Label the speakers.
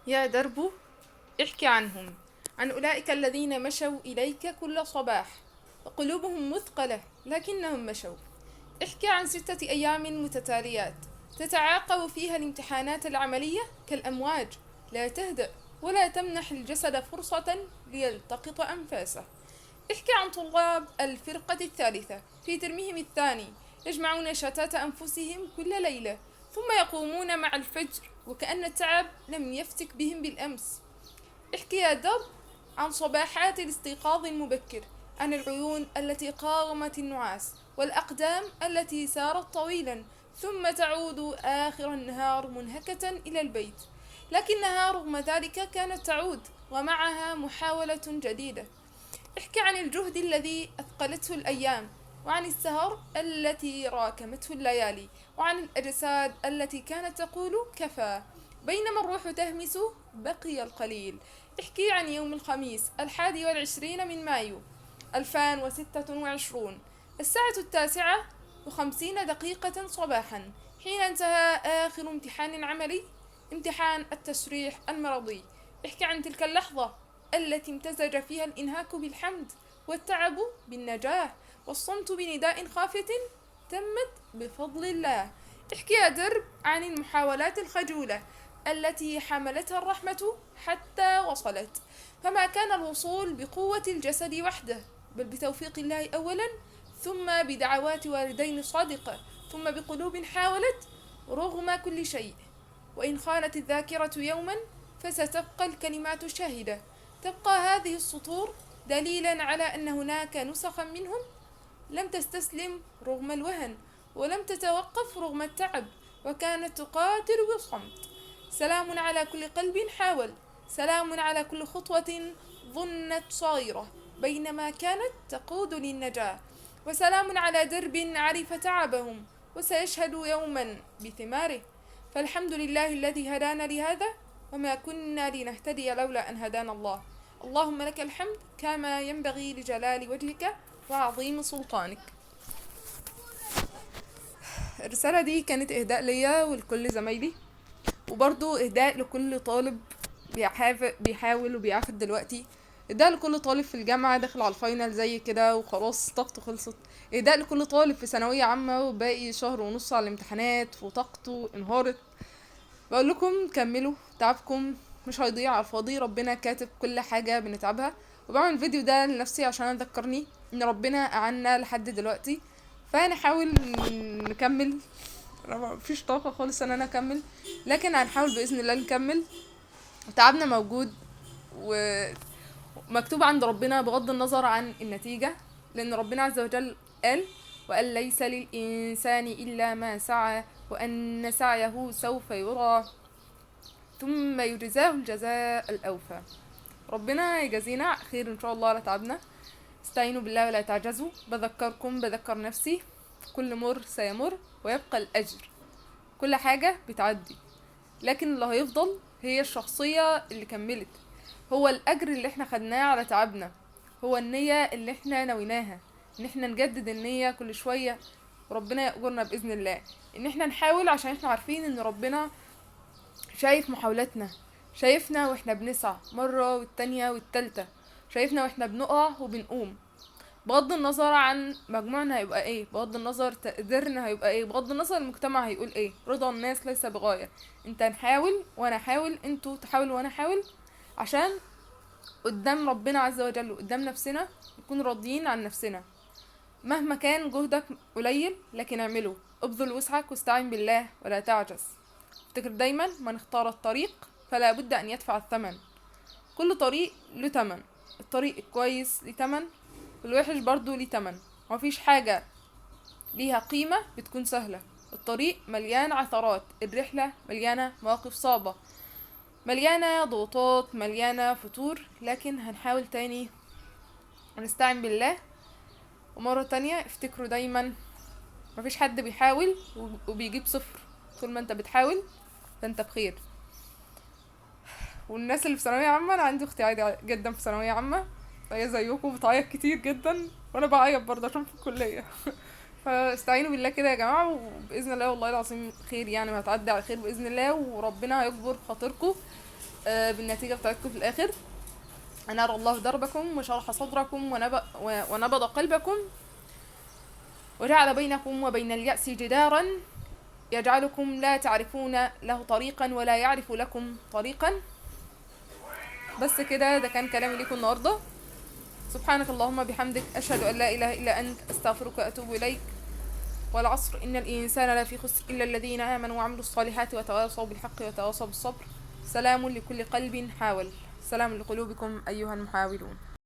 Speaker 1: يا درب احكِ عنهم، عن أولئك الذين مشوا إليك كل صباح وقلوبهم مثقلة لكنهم مشوا. احكِ عن 6 أيام متتاليات تتعاقب فيها الامتحانات العملية كالأمواج، لا تهدأ ولا تمنح الجسد فرصة ليلتقط أنفاسه. احكِ عن طلاب الفرقة الثالثة في ترمهم الثاني، يجمعون شتات أنفسهم كل ليلة ثم يقومون مع الفجر وكأن التعب لم يفتك بهم بالأمس. احكِ يا درب عن صباحات الاستيقاظ المبكر، عن العيون التي قاومت النعاس والأقدام التي سارت طويلا ثم تعود آخر النهار منهكة إلى البيت، لكنها رغم ذلك كانت تعود ومعها محاولة جديدة. احكِ عن الجهد الذي أثقلته الأيام، وعن السهر التي راكمته الليالي، وعن الأجساد التي كانت تقول كفى بينما الروح تهمس بقي القليل. احكي عن يوم الخميس 21 من مايو 2026، الساعة 9:50 صباحا، حين انتهى آخر امتحان عملي، امتحان التشريح المرضي. احكي عن تلك اللحظة التي امتزج فيها الإنهاك بالحمد والتعب بالنجاح والصمت بنداء خافت تمت بفضل الله. احكي يا درب عن المحاولات الخجولة التي حملتها الرحمة حتى وصلت، فما كان الوصول بقوة الجسد وحده، بل بتوفيق الله أولا، ثم بدعوات والدين صادقة، ثم بقلوب حاولت رغم كل شيء. وإن خانت الذاكرة يوما فستبقى الكلمات الشاهدة، تبقى هذه السطور دليلا على أن هناك نسخا منهم لم تستسلم رغم الوهن، ولم تتوقف رغم التعب، وكانت تقاتل بالصمت. سلام على كل قلب حاول، سلام على كل خطوة ظنت صغيرة بينما كانت تقود للنجاة، وسلام على درب عرف تعبهم وسيشهد يوما بثماره. فالحمد لله الذي هدانا لهذا، وما كنا لنهتدي لولا أن هدانا الله. اللهم لك الحمد كما ينبغي لجلال وجهك وعظيم سلطانك. الرسالة دي كانت إهداء ليا ولكل زمايلي، وبرضو إهداء لكل طالب بيحاول وبيعافر دلوقتي، إهداء لكل طالب في الجامعة داخل على الفاينل زي كده وخلاص طاقته خلصت، إهداء لكل طالب في ثانوية عامة وباقي شهر ونص على الامتحانات وطاقته انهارت. بقول لكم كملوا، تعبكم مش هيضيع على الفاضي، ربنا كاتب كل حاجة بنتعبها. وبعمل الفيديو ده لنفسي عشان اذكرني ان ربنا اعنا لحد دلوقتي، فنحاول نكمل. أنا مفيش طاقة خالص ان انا اكمل، لكن هنحاول باذن الله نكمل. تعبنا موجود ومكتوب عند ربنا بغض النظر عن النتيجة، لان ربنا عز وجل قال: وأن ليس للإنسان إلا ما سعى وأن سعيه سوف يرى ثم يجزاه الجزاء الأوفى. ربنا يجازينا خير إن شاء الله على تعبنا. استعينوا بالله ولا تعجزوا. بذكر نفسي كل مر سيمر ويبقى الأجر، كل حاجة بتعدي، لكن اللي هيفضل هي الشخصية اللي كملت، هو الأجر اللي احنا خدناه على تعبنا، هو النية اللي احنا نويناها، ان احنا نجدد النية كل شوية وربنا يأجرنا بإذن الله، ان احنا نحاول عشان احنا عارفين ان ربنا شايف محاولاتنا، شايفنا واحنا بنسعى مرة والتانية والتالتة، شايفنا واحنا بنقع وبنقوم، بغض النظر عن مجموعنا هيبقى ايه، بغض النظر تقديرنا هيبقى ايه، بغض النظر المجتمع هيقول ايه، رضا الناس ليس بغاية. انت نحاول وانا احاول، انتوا تحاولوا وانا احاول، عشان قدام ربنا عز وجل وقدام نفسنا نكون راضيين عن نفسنا. مهما كان جهدك قليل لكن اعمله، ابذل وسعك واستعن بالله ولا تعجز. افتكر دايما من اختار الطريق فلا بد ان يدفع الثمن، كل طريق له تمن، الطريق الكويس ليه تمن والوحش برضو ليه تمن، ومفيش حاجة ليها قيمة بتكون سهلة، الطريق مليان عثرات، الرحلة مليانة مواقف صعبة، مليانة ضغوطات، مليانة فتور، لكن هنحاول تاني ونستعين بالله. ومرة تانية افتكروا دايما مفيش حد بيحاول وبيجيب صفر، طول ما انت بتحاول فانت بخير. والناس اللي في ثانوية عامة، انا عندي اختي عادي جدا في ثانوية عامة، فهي زيكم بتعيط كتير جدا وانا بعيط برضه عشان في الكلية. فاستعينوا بالله كده يا جماعة، وبإذن الله والله العظيم خير يعني، وهتعدي على خير بإذن الله، وربنا هيكبر خاطركم بالنتيجة بتاعتكم في الآخر. أنار الله دربكم وشرح صدركم ونبض قلبكم وجعل بينكم وبين اليأس جدارا يجعلكم لا تعرفون له طريقا ولا يعرف لكم طريقا. بس كده، ده كان كلامي لكم النهارده. سبحانك اللهم بحمدك، أشهد أن لا إله إلا أنت، أستغفرك وأتوب إليك. والعصر إن الإنسان لفي خسر إلا الذين آمنوا وعملوا الصالحات وتواصوا بالحق وتواصوا بالصبر. سلام لكل قلب حاول. سلام لقلوبكم أيها المحاولون.